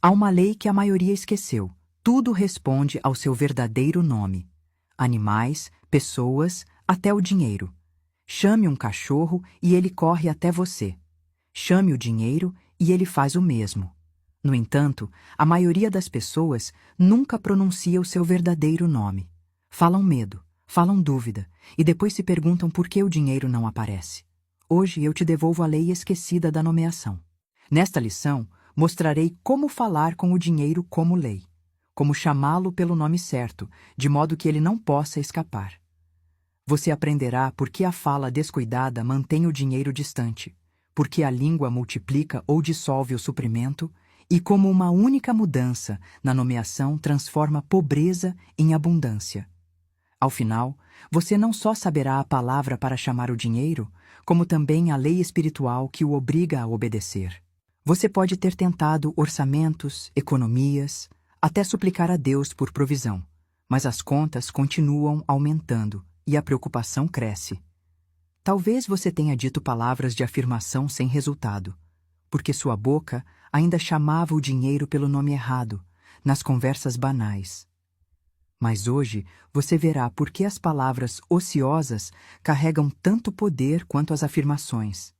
Há uma lei que a maioria esqueceu. Tudo responde ao seu verdadeiro nome. Animais, pessoas, até o dinheiro. Chame um cachorro e ele corre até você. Chame o dinheiro e ele faz o mesmo. No entanto, a maioria das pessoas nunca pronuncia o seu verdadeiro nome. Falam medo, falam dúvida e depois se perguntam por que o dinheiro não aparece. Hoje eu te devolvo a lei esquecida da nomeação. Nesta lição, mostrarei como falar com o dinheiro como lei, como chamá-lo pelo nome certo, de modo que ele não possa escapar. Você aprenderá por que a fala descuidada mantém o dinheiro distante, por que a língua multiplica ou dissolve o suprimento, e como uma única mudança na nomeação transforma pobreza em abundância. Ao final, você não só saberá a palavra para chamar o dinheiro, como também a lei espiritual que o obriga a obedecer. Você pode ter tentado orçamentos, economias, até suplicar a Deus por provisão, mas as contas continuam aumentando e a preocupação cresce. Talvez você tenha dito palavras de afirmação sem resultado, porque sua boca ainda chamava o dinheiro pelo nome errado, nas conversas banais. Mas hoje você verá por que as palavras ociosas carregam tanto poder quanto as afirmações.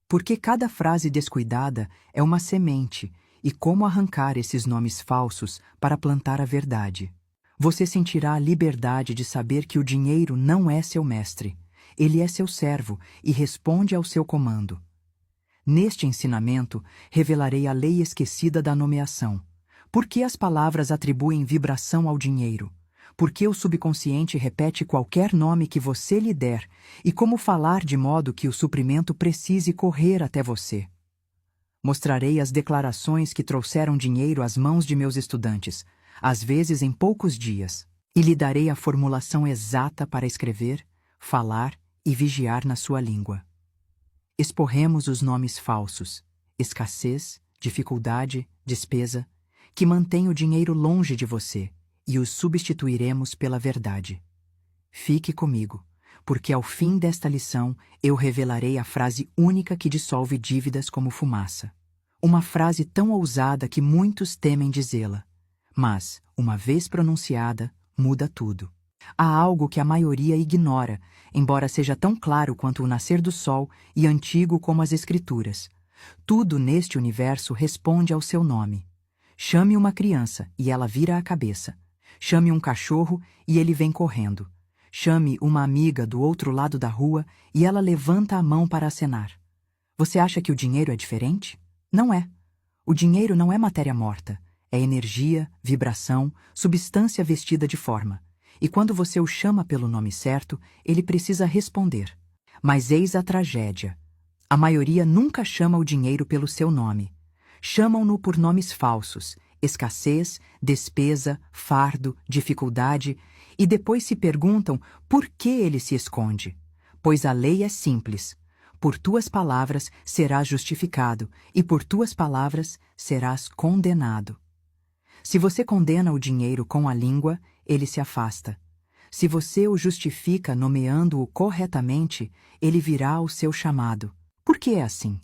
Porque cada frase descuidada é uma semente e como arrancar esses nomes falsos para plantar a verdade. Você sentirá a liberdade de saber que o dinheiro não é seu mestre, ele é seu servo e responde ao seu comando. Neste ensinamento, revelarei a lei esquecida da nomeação. Por que as palavras atribuem vibração ao dinheiro? Por que o subconsciente repete qualquer nome que você lhe der? E como falar de modo que o suprimento precise correr até você? Mostrarei as declarações que trouxeram dinheiro às mãos de meus estudantes, às vezes em poucos dias, e lhe darei a formulação exata para escrever, falar e vigiar na sua língua. Esporremos os nomes falsos, escassez, dificuldade, despesa, que mantêm o dinheiro longe de você, e os substituiremos pela verdade. Fique comigo, porque ao fim desta lição eu revelarei a frase única que dissolve dívidas como fumaça. Uma frase tão ousada que muitos temem dizê-la, mas, uma vez pronunciada, muda tudo. Há algo que a maioria ignora, embora seja tão claro quanto o nascer do sol e antigo como as escrituras. Tudo neste universo responde ao seu nome. Chame uma criança e ela vira a cabeça. Chame um cachorro e ele vem correndo. Chame uma amiga do outro lado da rua e ela levanta a mão para acenar. Você acha que o dinheiro é diferente? Não é. O dinheiro não é matéria morta. É energia, vibração, substância vestida de forma. E quando você o chama pelo nome certo, ele precisa responder. Mas eis a tragédia. A maioria nunca chama o dinheiro pelo seu nome. Chamam-no por nomes falsos, escassez, despesa, fardo, dificuldade, e depois se perguntam por que ele se esconde. Pois a lei é simples. Por tuas palavras serás justificado, e por tuas palavras serás condenado. Se você condena o dinheiro com a língua, ele se afasta. Se você o justifica nomeando-o corretamente, ele virá ao seu chamado. Por que é assim?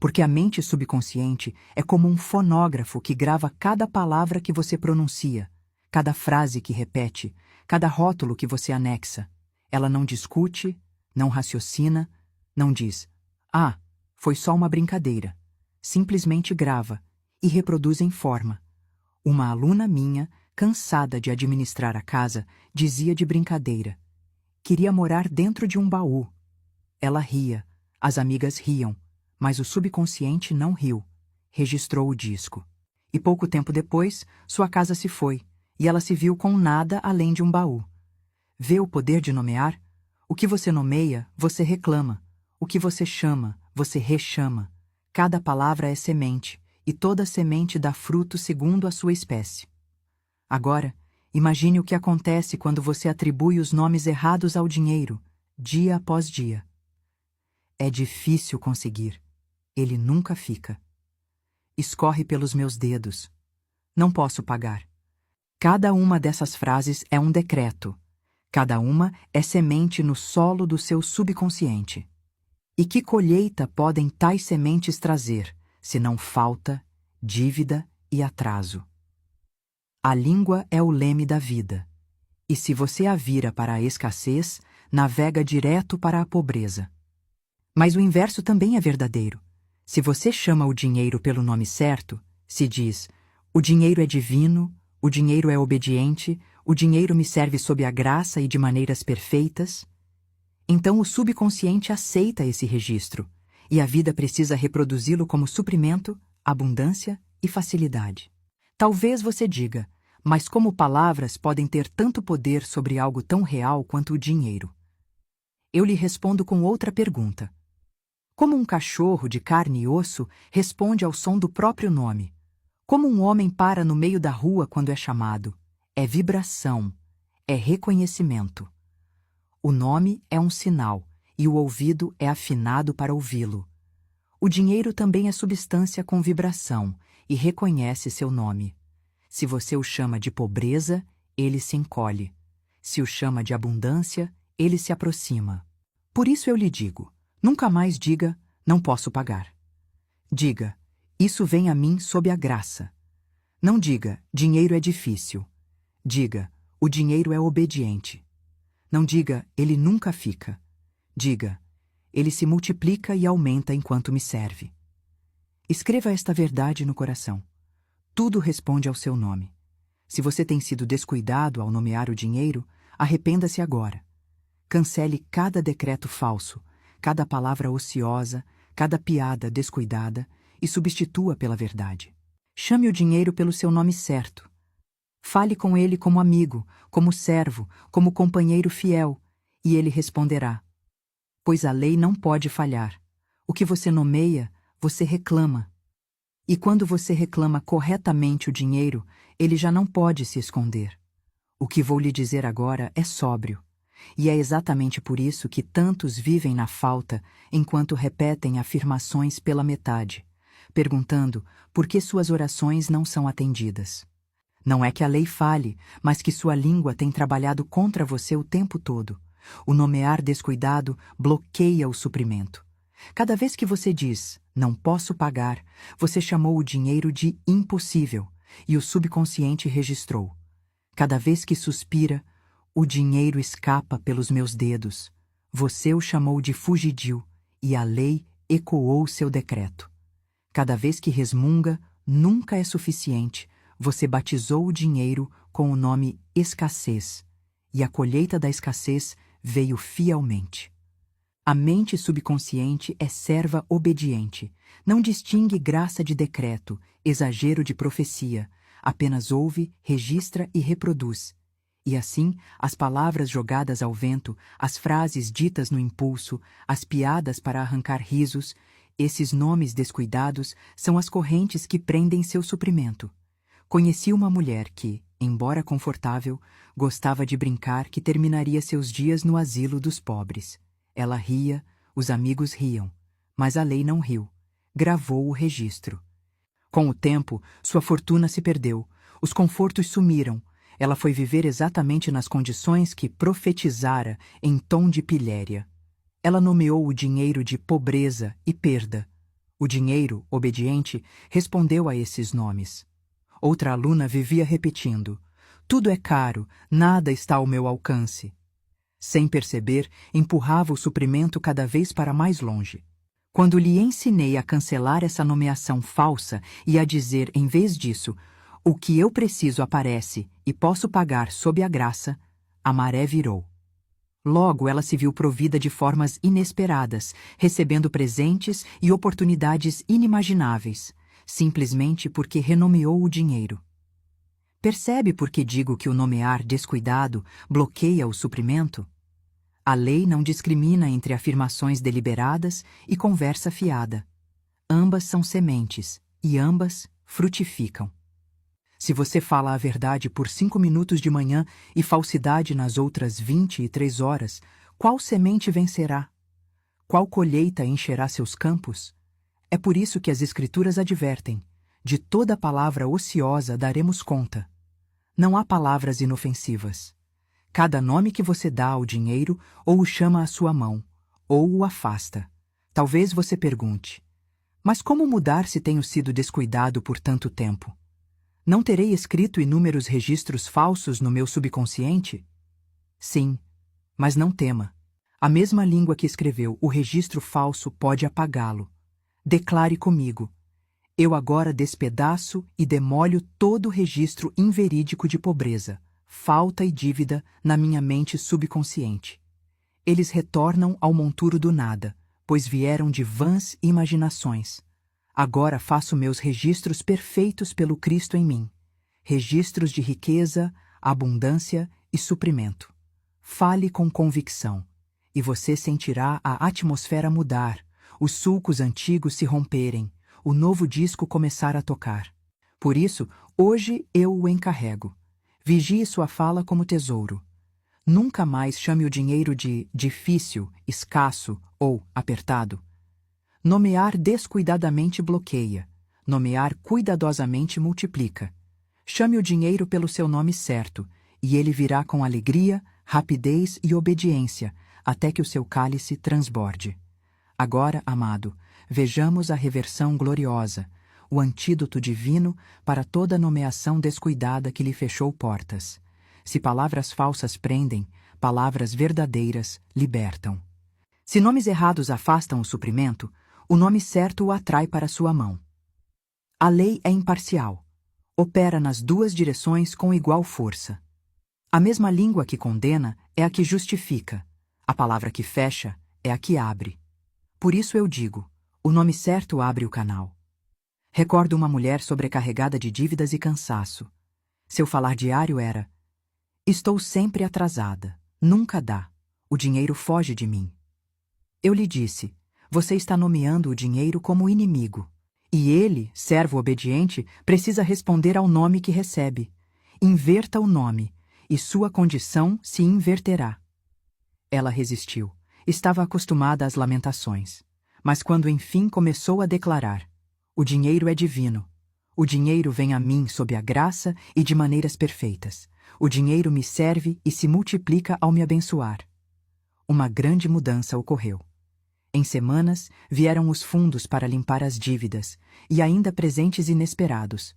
Porque a mente subconsciente é como um fonógrafo que grava cada palavra que você pronuncia, cada frase que repete, cada rótulo que você anexa. Ela não discute, não raciocina, não diz, "Ah, foi só uma brincadeira." Simplesmente grava e reproduz em forma. Uma aluna minha, cansada de administrar a casa, dizia de brincadeira, queria morar dentro de um baú. Ela ria, as amigas riam, mas o subconsciente não riu. Registrou o disco. E pouco tempo depois, sua casa se foi, e ela se viu com nada além de um baú. Vê o poder de nomear? O que você nomeia, você reclama. O que você chama, você rechama. Cada palavra é semente, e toda semente dá fruto segundo a sua espécie. Agora, imagine o que acontece quando você atribui os nomes errados ao dinheiro, dia após dia. É difícil conseguir. Ele nunca fica. Escorre pelos meus dedos. Não posso pagar. Cada uma dessas frases é um decreto. Cada uma é semente no solo do seu subconsciente. E que colheita podem tais sementes trazer, se não falta, dívida e atraso. A língua é o leme da vida. E se você a vira para a escassez, navega direto para a pobreza. Mas o inverso também é verdadeiro. Se você chama o dinheiro pelo nome certo, se diz: o dinheiro é divino, o dinheiro é obediente, o dinheiro me serve sob a graça e de maneiras perfeitas, então o subconsciente aceita esse registro, e a vida precisa reproduzi-lo como suprimento, abundância e facilidade. Talvez você diga: mas como palavras podem ter tanto poder sobre algo tão real quanto o dinheiro? Eu lhe respondo com outra pergunta. Como um cachorro de carne e osso responde ao som do próprio nome? Como um homem para no meio da rua quando é chamado? É vibração, é reconhecimento. O nome é um sinal, e o ouvido é afinado para ouvi-lo. O dinheiro também é substância com vibração, e reconhece seu nome. Se você o chama de pobreza, ele se encolhe. Se o chama de abundância, ele se aproxima. Por isso eu lhe digo, nunca mais diga, não posso pagar. Diga, isso vem a mim sob a graça. Não diga, dinheiro é difícil. Diga, o dinheiro é obediente. Não diga, ele nunca fica. Diga, ele se multiplica e aumenta enquanto me serve. Escreva esta verdade no coração. Tudo responde ao seu nome. Se você tem sido descuidado ao nomear o dinheiro, arrependa-se agora. Cancele cada decreto falso, cada palavra ociosa, cada piada descuidada e substitua pela verdade. Chame o dinheiro pelo seu nome certo. Fale com ele como amigo, como servo, como companheiro fiel, e ele responderá. Pois a lei não pode falhar. O que você nomeia, você reclama. E quando você reclama corretamente o dinheiro, ele já não pode se esconder. O que vou lhe dizer agora é sóbrio. E é exatamente por isso que tantos vivem na falta enquanto repetem afirmações pela metade, perguntando por que suas orações não são atendidas. Não é que a lei fale, mas que sua língua tem trabalhado contra você o tempo todo. O nomear descuidado bloqueia o suprimento. Cada vez que você diz, não posso pagar, você chamou o dinheiro de impossível, e o subconsciente registrou. Cada vez que suspira, o dinheiro escapa pelos meus dedos. Você o chamou de fugidio, e a lei ecoou seu decreto. Cada vez que resmunga, nunca é suficiente. Você batizou o dinheiro com o nome escassez, e a colheita da escassez veio fielmente. A mente subconsciente é serva obediente, não distingue graça de decreto, exagero de profecia, apenas ouve, registra e reproduz. E assim, as palavras jogadas ao vento, as frases ditas no impulso, as piadas para arrancar risos, esses nomes descuidados são as correntes que prendem seu suprimento. Conheci uma mulher que, embora confortável, gostava de brincar que terminaria seus dias no asilo dos pobres. Ela ria, os amigos riam, mas a lei não riu. Gravou o registro. Com o tempo, sua fortuna se perdeu, os confortos sumiram. Ela foi viver exatamente nas condições que profetizara em tom de pilhéria. Ela nomeou o dinheiro de pobreza e perda. O dinheiro, obediente, respondeu a esses nomes. Outra aluna vivia repetindo: tudo é caro, nada está ao meu alcance. Sem perceber, empurrava o suprimento cada vez para mais longe. Quando lhe ensinei a cancelar essa nomeação falsa e a dizer, em vez disso, o que eu preciso aparece e posso pagar sob a graça, a maré virou. Logo ela se viu provida de formas inesperadas, recebendo presentes e oportunidades inimagináveis, simplesmente porque renomeou o dinheiro. Percebe por que digo que o nomear descuidado bloqueia o suprimento? A lei não discrimina entre afirmações deliberadas e conversa fiada. Ambas são sementes e ambas frutificam. Se você fala a verdade por 5 minutos de manhã e falsidade nas outras 23 horas, qual semente vencerá? Qual colheita encherá seus campos? É por isso que as Escrituras advertem: de toda palavra ociosa daremos conta. Não há palavras inofensivas. Cada nome que você dá ao dinheiro ou o chama à sua mão, ou o afasta. Talvez você pergunte: mas como mudar se tenho sido descuidado por tanto tempo? Não terei escrito inúmeros registros falsos no meu subconsciente? Sim, mas não tema. A mesma língua que escreveu o registro falso pode apagá-lo. Declare comigo. Eu agora despedaço e demolho todo o registro inverídico de pobreza, falta e dívida na minha mente subconsciente. Eles retornam ao monturo do nada, pois vieram de vãs imaginações. Agora faço meus registros perfeitos pelo Cristo em mim. Registros de riqueza, abundância e suprimento. Fale com convicção, e você sentirá a atmosfera mudar, os sulcos antigos se romperem, o novo disco começar a tocar. Por isso, hoje eu o encarrego. Vigie sua fala como tesouro. Nunca mais chame o dinheiro de difícil, escasso ou apertado. Nomear descuidadamente bloqueia. Nomear cuidadosamente multiplica. Chame o dinheiro pelo seu nome certo, e ele virá com alegria, rapidez e obediência, até que o seu cálice transborde. Agora, amado, vejamos a reversão gloriosa, o antídoto divino para toda nomeação descuidada que lhe fechou portas. Se palavras falsas prendem, palavras verdadeiras libertam. Se nomes errados afastam o suprimento, o nome certo o atrai para sua mão. A lei é imparcial. Opera nas duas direções com igual força. A mesma língua que condena é a que justifica. A palavra que fecha é a que abre. Por isso eu digo, o nome certo abre o canal. Recordo uma mulher sobrecarregada de dívidas e cansaço. Seu falar diário era: estou sempre atrasada, nunca dá, o dinheiro foge de mim. Eu lhe disse, você está nomeando o dinheiro como inimigo. E ele, servo obediente, precisa responder ao nome que recebe. Inverta o nome, e sua condição se inverterá. Ela resistiu. Estava acostumada às lamentações. Mas quando enfim começou a declarar: o dinheiro é divino. O dinheiro vem a mim sob a graça e de maneiras perfeitas. O dinheiro me serve e se multiplica ao me abençoar. Uma grande mudança ocorreu. Em semanas, vieram os fundos para limpar as dívidas, e ainda presentes inesperados.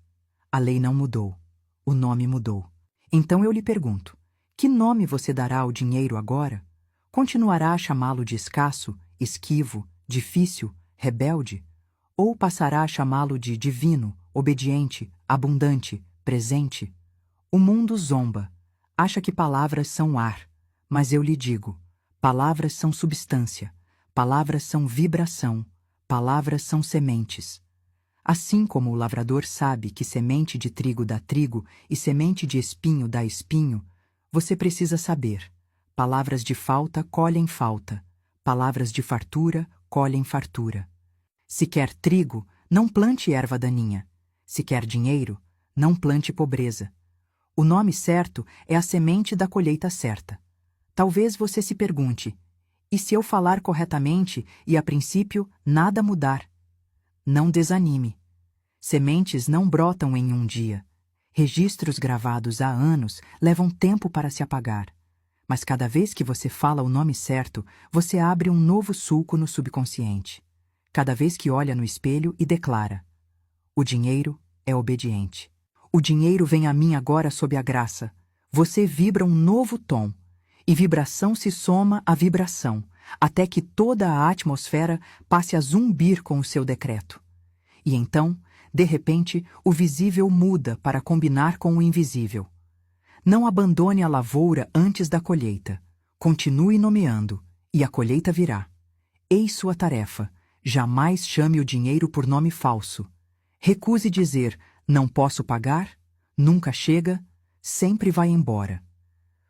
A lei não mudou. O nome mudou. Então eu lhe pergunto, que nome você dará ao dinheiro agora? Continuará a chamá-lo de escasso, esquivo, difícil, rebelde? Ou passará a chamá-lo de divino, obediente, abundante, presente? O mundo zomba. Acha que palavras são ar. Mas eu lhe digo, palavras são substância. Palavras são vibração, palavras são sementes. Assim como o lavrador sabe que semente de trigo dá trigo e semente de espinho dá espinho, você precisa saber. Palavras de falta colhem falta, palavras de fartura colhem fartura. Se quer trigo, não plante erva daninha. Se quer dinheiro, não plante pobreza. O nome certo é a semente da colheita certa. Talvez você se pergunte: e se eu falar corretamente e, a princípio, nada mudar? Não desanime. Sementes não brotam em um dia. Registros gravados há anos levam tempo para se apagar. Mas cada vez que você fala o nome certo, você abre um novo sulco no subconsciente. Cada vez que olha no espelho e declara: o dinheiro é obediente. O dinheiro vem a mim agora sob a graça. Você vibra um novo tom. E vibração se soma à vibração, até que toda a atmosfera passe a zumbir com o seu decreto. E então, de repente, o visível muda para combinar com o invisível. Não abandone a lavoura antes da colheita. Continue nomeando, e a colheita virá. Eis sua tarefa. Jamais chame o dinheiro por nome falso. Recuse dizer, não posso pagar, nunca chega, sempre vai embora.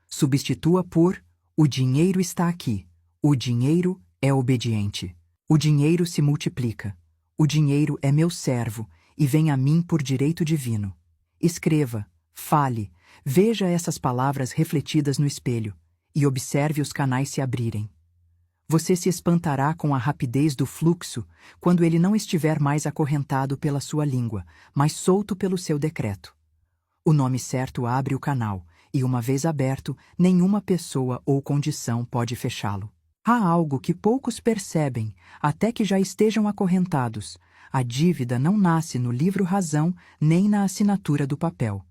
Substitua por, o dinheiro está aqui. O dinheiro é obediente. O dinheiro se multiplica. O dinheiro é meu servo e vem a mim por direito divino. Escreva, fale, veja essas palavras refletidas no espelho e observe os canais se abrirem. Você se espantará com a rapidez do fluxo quando ele não estiver mais acorrentado pela sua língua, mas solto pelo seu decreto. O nome certo abre o canal, e uma vez aberto, nenhuma pessoa ou condição pode fechá-lo. Há algo que poucos percebem, até que já estejam acorrentados, A dívida não nasce no livro razão nem na assinatura do papel.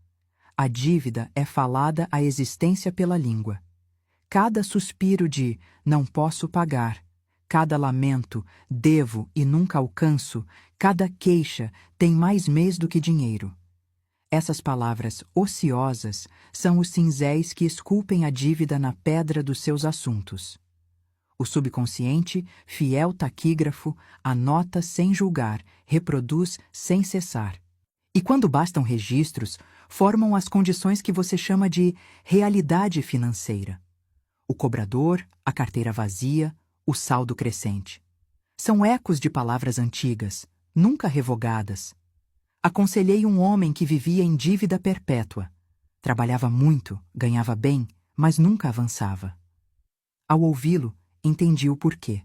A dívida é falada à existência pela língua. Cada suspiro de não posso pagar, cada lamento devo e nunca alcanço, cada queixa tem mais mês do que dinheiro. Essas palavras ociosas são os cinzéis que esculpem a dívida na pedra dos seus assuntos. O subconsciente, fiel taquígrafo, anota sem julgar, reproduz sem cessar. E quando bastam registros, formam as condições que você chama de realidade financeira. O cobrador, a carteira vazia, o saldo crescente. São ecos de palavras antigas, nunca revogadas. Aconselhei um homem que vivia em dívida perpétua. Trabalhava muito, ganhava bem, mas nunca avançava. Ao ouvi-lo, entendi o porquê.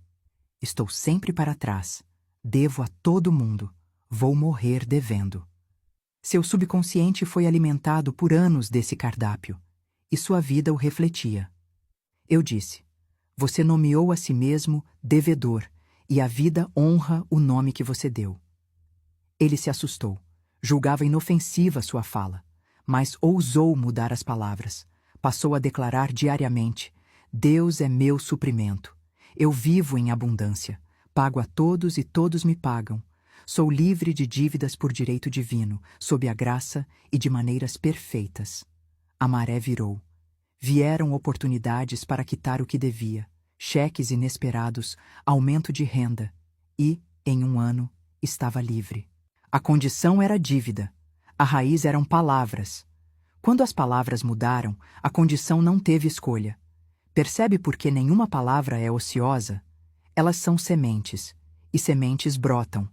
Estou sempre para trás. Devo a todo mundo. Vou morrer devendo. Seu subconsciente foi alimentado por anos desse cardápio, e sua vida o refletia. Eu disse, você nomeou a si mesmo devedor, e a vida honra o nome que você deu. Ele se assustou, julgava inofensiva sua fala, mas ousou mudar as palavras. Passou a declarar diariamente, Deus é meu suprimento. Eu vivo em abundância, pago a todos e todos me pagam. Sou livre de dívidas por direito divino, sob a graça e de maneiras perfeitas. A maré virou. Vieram oportunidades para quitar o que devia, cheques inesperados, aumento de renda, e, em um ano, estava livre. A condição era dívida. A raiz eram palavras. Quando as palavras mudaram, a condição não teve escolha. Percebe por que nenhuma palavra é ociosa? Elas são sementes, e sementes brotam.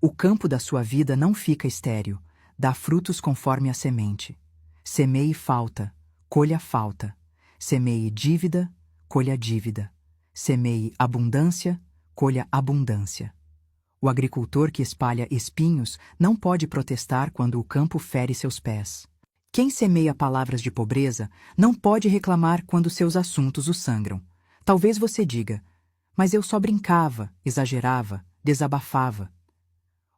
O campo da sua vida não fica estéril, dá frutos conforme a semente. Semeie falta, colha falta. Semeie dívida, colha dívida. Semeie abundância, colha abundância. O agricultor que espalha espinhos não pode protestar quando o campo fere seus pés. Quem semeia palavras de pobreza não pode reclamar quando seus assuntos o sangram. Talvez você diga, mas eu só brincava, exagerava, desabafava.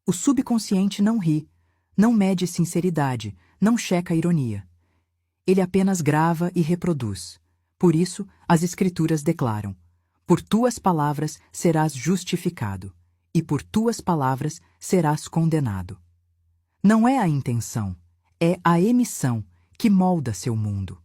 O subconsciente não ri, não mede sinceridade, não checa a ironia. Ele apenas grava e reproduz. Por isso, as Escrituras declaram, por tuas palavras serás justificado, e por tuas palavras serás condenado. Não é a intenção, é a emissão que molda seu mundo.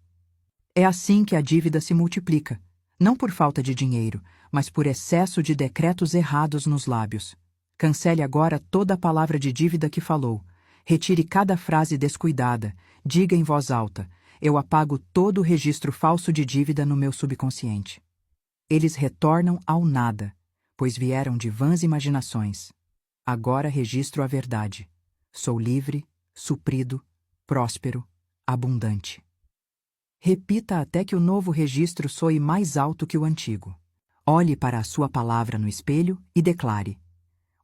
É assim que a dívida se multiplica, não por falta de dinheiro, mas por excesso de decretos errados nos lábios. Cancele agora toda a palavra de dívida que falou. Retire cada frase descuidada. Diga em voz alta, eu apago todo o registro falso de dívida no meu subconsciente. Eles retornam ao nada, pois vieram de vãs imaginações. Agora registro a verdade. Sou livre, suprido, próspero, abundante. Repita até que o novo registro soe mais alto que o antigo. Olhe para a sua palavra no espelho e declare,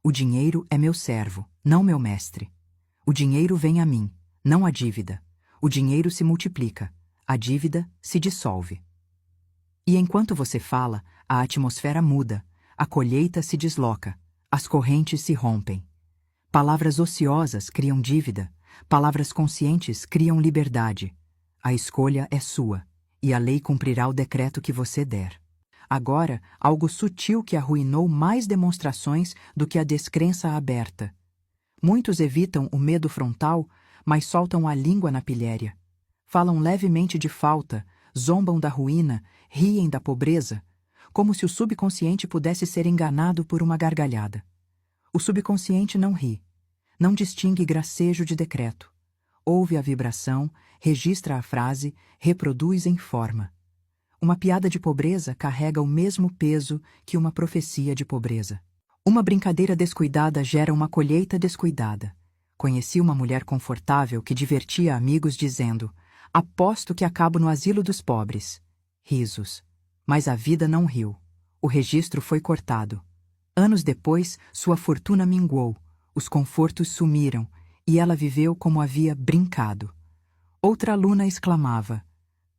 o dinheiro é meu servo, não meu mestre. O dinheiro vem a mim, não a dívida. O dinheiro se multiplica, a dívida se dissolve. E enquanto você fala, a atmosfera muda, a colheita se desloca, as correntes se rompem. Palavras ociosas criam dívida, palavras conscientes criam liberdade. A escolha é sua, e a lei cumprirá o decreto que você der. Agora, algo sutil que arruinou mais demonstrações do que a descrença aberta. Muitos evitam o medo frontal, mas soltam a língua na pilhéria. Falam levemente de falta, zombam da ruína, riem da pobreza, como se o subconsciente pudesse ser enganado por uma gargalhada. O subconsciente não ri, não distingue gracejo de decreto. Ouve a vibração, registra a frase, reproduz em forma. Uma piada de pobreza carrega o mesmo peso que uma profecia de pobreza. Uma brincadeira descuidada gera uma colheita descuidada. Conheci uma mulher confortável que divertia amigos dizendo, aposto que acabo no asilo dos pobres. Risos. Mas a vida não riu. O registro foi cortado. Anos depois, sua fortuna minguou, os confortos sumiram, e ela viveu como havia brincado. Outra aluna exclamava,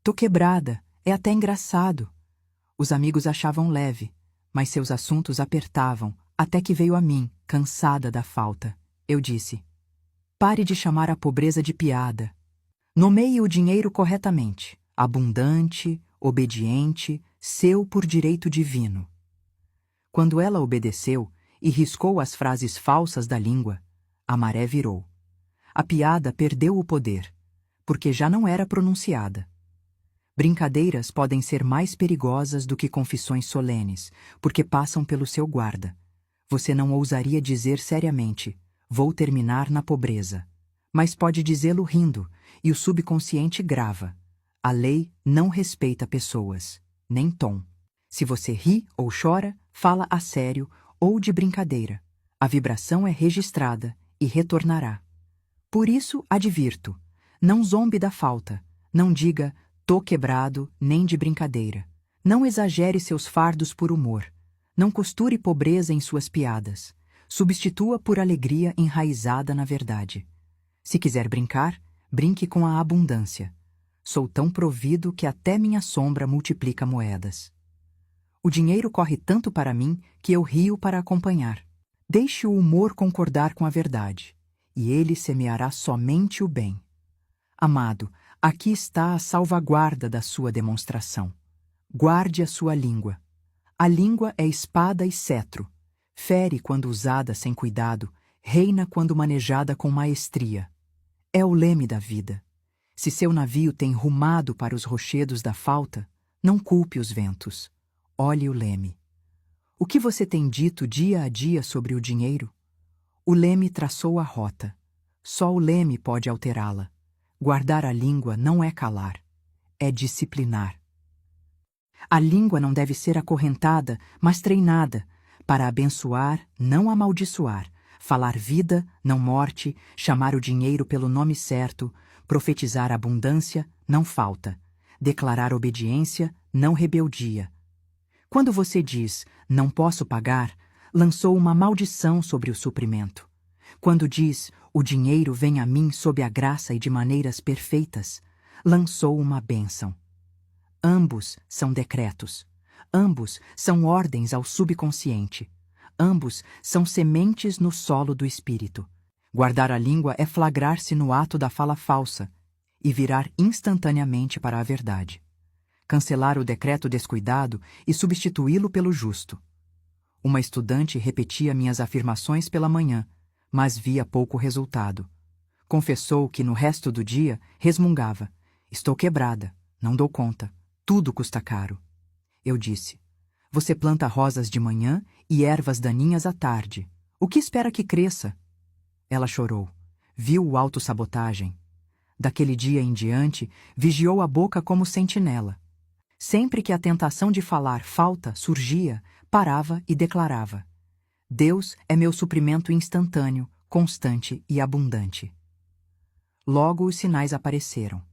tô quebrada, é até engraçado. Os amigos achavam leve, mas seus assuntos apertavam, até que veio a mim, cansada da falta, eu disse: pare de chamar a pobreza de piada. Nomeie o dinheiro corretamente, abundante, obediente, seu por direito divino. Quando ela obedeceu e riscou as frases falsas da língua, a maré virou. A piada perdeu o poder, porque já não era pronunciada. Brincadeiras podem ser mais perigosas do que confissões solenes, porque passam pelo seu guarda. Você não ousaria dizer seriamente: vou terminar na pobreza. Mas pode dizê-lo rindo, e o subconsciente grava. A lei não respeita pessoas, nem tom. Se você ri ou chora, fala a sério ou de brincadeira. A vibração é registrada e retornará. Por isso, advirto: não zombe da falta, não diga tô quebrado, nem de brincadeira. Não exagere seus fardos por humor. Não costure pobreza em suas piadas. Substitua por alegria enraizada na verdade. Se quiser brincar, brinque com a abundância. Sou tão provido que até minha sombra multiplica moedas. O dinheiro corre tanto para mim que eu rio para acompanhar. Deixe o humor concordar com a verdade, e ele semeará somente o bem. Amado, aqui está a salvaguarda da sua demonstração. Guarde a sua língua. A língua é espada e cetro. Fere quando usada sem cuidado, reina quando manejada com maestria. É o leme da vida. Se seu navio tem rumado para os rochedos da falta, não culpe os ventos. Olhe o leme. O que você tem dito dia a dia sobre o dinheiro? O leme traçou a rota. Só o leme pode alterá-la. Guardar a língua não é calar, é disciplinar. A língua não deve ser acorrentada, mas treinada, para abençoar, não amaldiçoar, falar vida, não morte, chamar o dinheiro pelo nome certo, profetizar abundância, não falta, declarar obediência, não rebeldia. Quando você diz, não posso pagar, lançou uma maldição sobre o suprimento. Quando diz, o dinheiro vem a mim sob a graça e de maneiras perfeitas, lançou uma bênção. Ambos são decretos. Ambos são ordens ao subconsciente. Ambos são sementes no solo do espírito. Guardar a língua é flagrar-se no ato da fala falsa e virar instantaneamente para a verdade. Cancelar o decreto descuidado e substituí-lo pelo justo. Uma estudante repetia minhas afirmações pela manhã, mas via pouco resultado. Confessou que no resto do dia resmungava: estou quebrada, não dou conta, tudo custa caro. Eu disse: você planta rosas de manhã e ervas daninhas à tarde. O que espera que cresça? Ela chorou. Viu o autossabotagem. Daquele dia em diante, vigiou a boca como sentinela. Sempre que a tentação de falar falta surgia, parava e declarava: Deus é meu suprimento instantâneo, constante e abundante. Logo os sinais apareceram.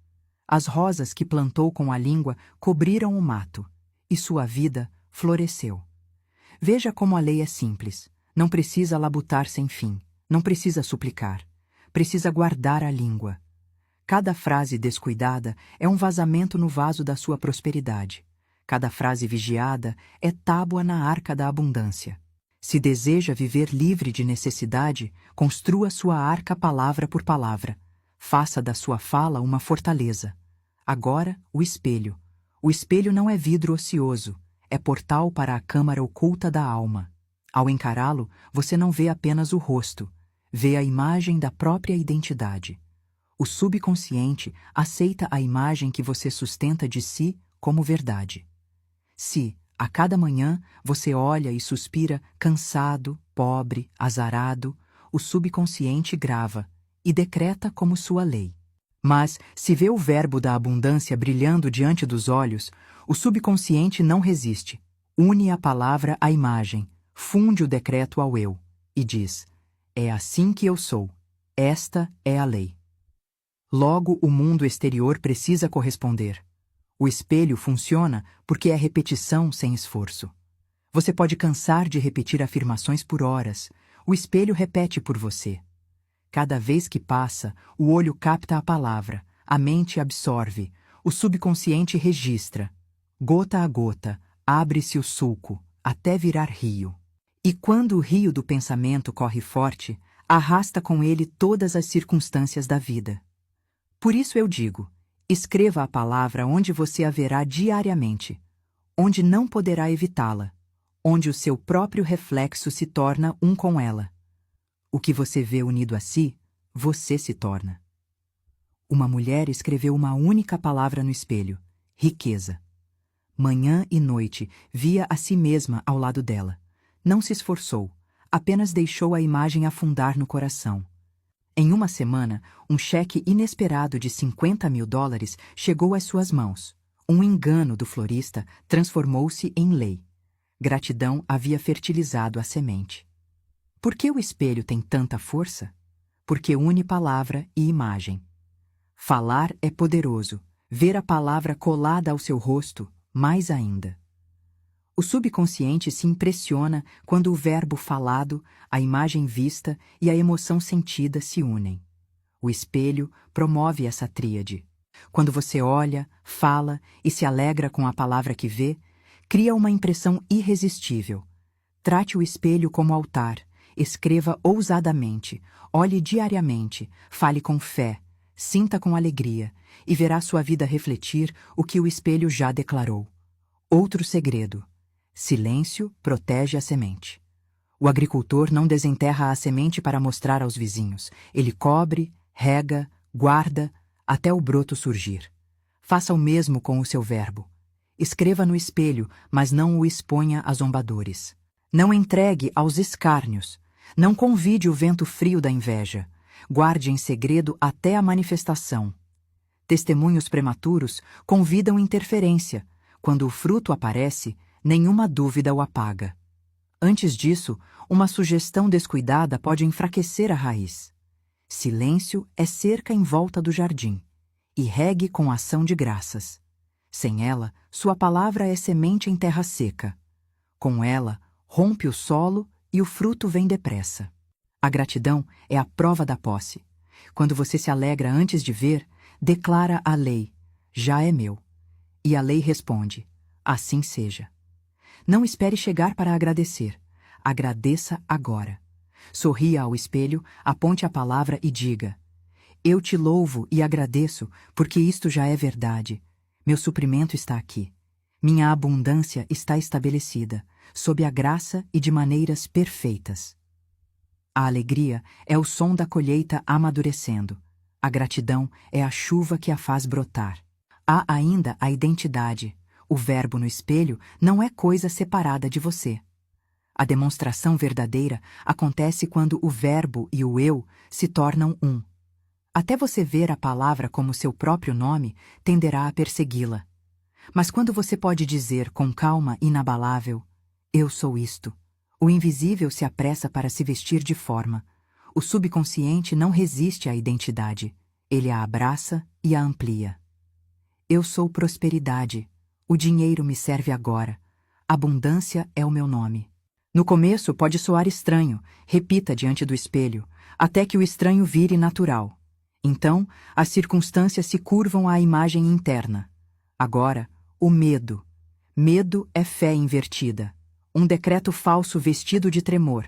As rosas que plantou com a língua cobriram o mato, e sua vida floresceu. Veja como a lei é simples. Não precisa labutar sem fim, não precisa suplicar. Precisa guardar a língua. Cada frase descuidada é um vazamento no vaso da sua prosperidade. Cada frase vigiada é tábua na arca da abundância. Se deseja viver livre de necessidade, construa sua arca palavra por palavra. Faça da sua fala uma fortaleza. Agora, o espelho. O espelho não é vidro ocioso, é portal para a câmara oculta da alma. Ao encará-lo, você não vê apenas o rosto, vê a imagem da própria identidade. O subconsciente aceita a imagem que você sustenta de si como verdade. Se, a cada manhã, você olha e suspira cansado, pobre, azarado, o subconsciente grava e decreta como sua lei. Mas, se vê o verbo da abundância brilhando diante dos olhos, o subconsciente não resiste, une a palavra à imagem, funde o decreto ao eu, e diz: é assim que eu sou, esta é a lei. Logo, o mundo exterior precisa corresponder. O espelho funciona porque é repetição sem esforço. Você pode cansar de repetir afirmações por horas. O espelho repete por você. Cada vez que passa, o olho capta a palavra, a mente absorve, o subconsciente registra. Gota a gota, abre-se o sulco, até virar rio. E quando o rio do pensamento corre forte, arrasta com ele todas as circunstâncias da vida. Por isso eu digo, escreva a palavra onde você a verá diariamente, onde não poderá evitá-la, onde o seu próprio reflexo se torna um com ela. O que você vê unido a si, você se torna. Uma mulher escreveu uma única palavra no espelho: riqueza. Manhã e noite via a si mesma ao lado dela. Não se esforçou, apenas deixou a imagem afundar no coração. Em uma semana, um cheque inesperado de $50.000 chegou às suas mãos. Um engano do florista transformou-se em lei. Gratidão havia fertilizado a semente. Por que o espelho tem tanta força? Porque une palavra e imagem. Falar é poderoso, ver a palavra colada ao seu rosto, mais ainda. O subconsciente se impressiona quando o verbo falado, a imagem vista e a emoção sentida se unem. O espelho promove essa tríade. Quando você olha, fala e se alegra com a palavra que vê, cria uma impressão irresistível. Trate o espelho como altar, escreva ousadamente, olhe diariamente, fale com fé, sinta com alegria e verá sua vida refletir o que o espelho já declarou. Outro segredo: silêncio protege a semente. O agricultor não desenterra a semente para mostrar aos vizinhos. Ele cobre, rega, guarda, até o broto surgir. Faça o mesmo com o seu verbo. Escreva no espelho, mas não o exponha a zombadores. Não entregue aos escárnios. Não convide o vento frio da inveja. Guarde em segredo até a manifestação. Testemunhos prematuros convidam interferência. Quando o fruto aparece, nenhuma dúvida o apaga. Antes disso, uma sugestão descuidada pode enfraquecer a raiz. Silêncio é cerca em volta do jardim, e regue com ação de graças. Sem ela, sua palavra é semente em terra seca. Com ela, rompe o solo e o fruto vem depressa. A gratidão é a prova da posse. Quando você se alegra antes de ver, declara a lei: já é meu. E a lei responde: assim seja. Não espere chegar para agradecer. Agradeça agora. Sorria ao espelho, aponte a palavra e diga: eu te louvo e agradeço, porque isto já é verdade. Meu suprimento está aqui. Minha abundância está estabelecida, sob a graça e de maneiras perfeitas. A alegria é o som da colheita amadurecendo. A gratidão é a chuva que a faz brotar. Há ainda a identidade. O verbo no espelho não é coisa separada de você. A demonstração verdadeira acontece quando o verbo e o eu se tornam um. Até você ver a palavra como seu próprio nome, tenderá a persegui-la. Mas quando você pode dizer com calma inabalável: eu sou isto, o invisível se apressa para se vestir de forma. O subconsciente não resiste à identidade. Ele a abraça e a amplia. Eu sou prosperidade. O dinheiro me serve agora. Abundância é o meu nome. No começo pode soar estranho, repita diante do espelho, até que o estranho vire natural. Então, as circunstâncias se curvam à imagem interna. Agora, o medo. Medo é fé invertida. Um decreto falso vestido de tremor.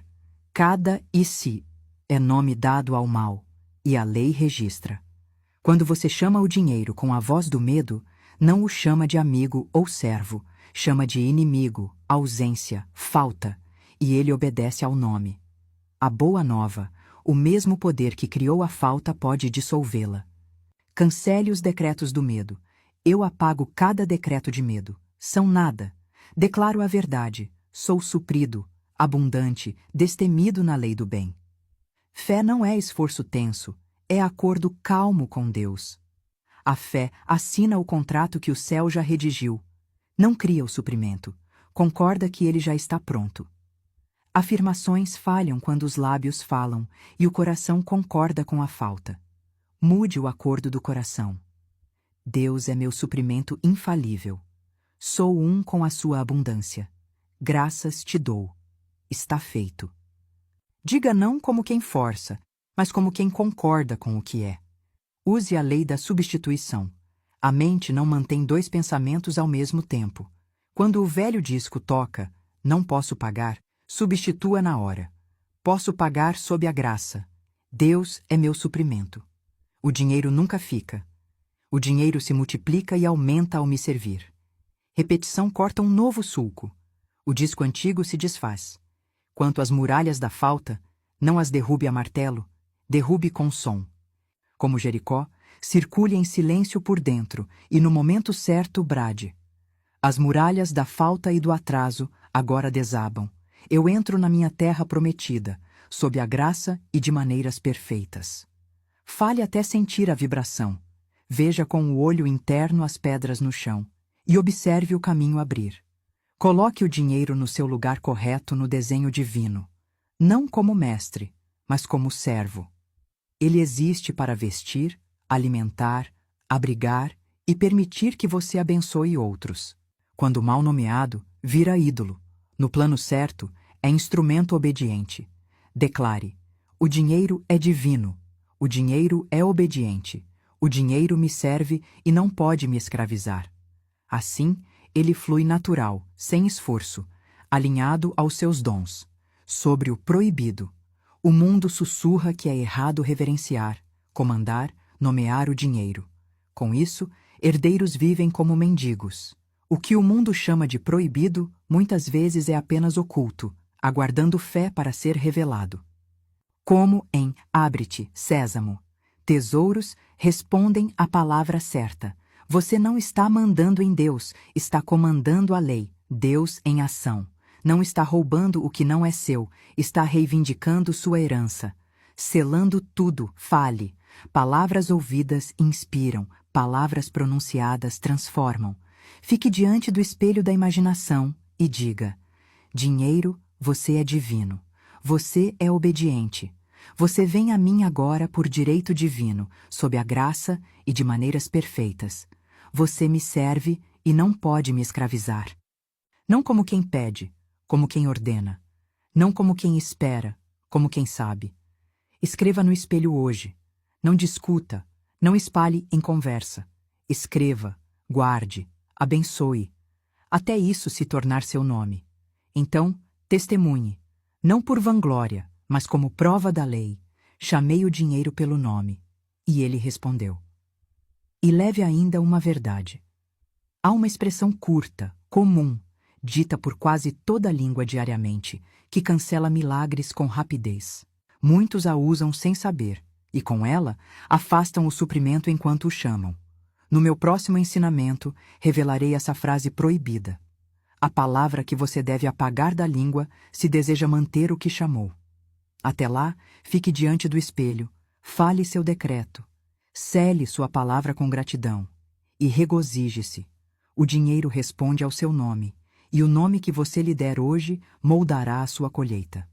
Cada e si é nome dado ao mal, e a lei registra. Quando você chama o dinheiro com a voz do medo, não o chama de amigo ou servo, chama de inimigo, ausência, falta, e ele obedece ao nome. A boa nova, o mesmo poder que criou a falta pode dissolvê-la. Cancele os decretos do medo. Eu apago cada decreto de medo. São nada. Declaro a verdade. Sou suprido, abundante, destemido na lei do bem. Fé não é esforço tenso, é acordo calmo com Deus. A fé assina o contrato que o céu já redigiu. Não cria o suprimento, concorda que ele já está pronto. Afirmações falham quando os lábios falam e o coração concorda com a falta. Mude o acordo do coração. Deus é meu suprimento infalível. Sou um com a sua abundância. Graças te dou. Está feito. Diga não como quem força, mas como quem concorda com o que é. Use a lei da substituição. A mente não mantém dois pensamentos ao mesmo tempo. Quando o velho disco toca, não posso pagar, Substitua na hora. Posso pagar sob a graça. Deus é meu suprimento. O dinheiro nunca fica. O dinheiro se multiplica e aumenta ao me servir. Repetição corta um novo sulco. O disco antigo se desfaz. Quanto às muralhas da falta, não as derrube a martelo, derrube com som. Como Jericó, circule em silêncio por dentro e no momento certo brade. As muralhas da falta e do atraso agora desabam. Eu entro na minha terra prometida, sob a graça e de maneiras perfeitas. Fale até sentir a vibração. Veja com o olho interno as pedras no chão e observe o caminho abrir. Coloque o dinheiro no seu lugar correto no desenho divino, não como mestre, mas como servo. Ele existe para vestir, alimentar, abrigar e permitir que você abençoe outros. Quando mal nomeado, vira ídolo. No plano certo, é instrumento obediente. Declare: o dinheiro é divino, o dinheiro é obediente, o dinheiro me serve e não pode me escravizar. Assim, ele flui natural, sem esforço, alinhado aos seus dons. Sobre o proibido, o mundo sussurra que é errado reverenciar, comandar, nomear o dinheiro. Com isso, herdeiros vivem como mendigos. O que o mundo chama de proibido, muitas vezes é apenas oculto, aguardando fé para ser revelado. Como em Abre-te, Sésamo. Tesouros respondem à palavra certa. Você não está mandando em Deus, está comandando a lei, Deus em ação. Não está roubando o que não é seu, está reivindicando sua herança. Selando tudo, fale. Palavras ouvidas inspiram, palavras pronunciadas transformam. Fique diante do espelho da imaginação e diga: dinheiro, você é divino. Você é obediente. Você vem a mim agora por direito divino, sob a graça e de maneiras perfeitas. Você me serve e não pode me escravizar. Não como quem pede, como quem ordena. Não como quem espera, como quem sabe. Escreva no espelho hoje. Não discuta, não espalhe em conversa. Escreva, guarde, abençoe, até isso se tornar seu nome. Então, testemunhe, não por vanglória, mas como prova da lei. Chamei o dinheiro pelo nome, e ele respondeu. E leve ainda uma verdade. Há uma expressão curta, comum, dita por quase toda a língua diariamente, que cancela milagres com rapidez. Muitos a usam sem saber, e com ela afastam o suprimento enquanto o chamam. No meu próximo ensinamento, revelarei essa frase proibida. A palavra que você deve apagar da língua se deseja manter o que chamou. Até lá, fique diante do espelho, fale seu decreto, cele sua palavra com gratidão e regozije-se. O dinheiro responde ao seu nome, e o nome que você lhe der hoje moldará a sua colheita.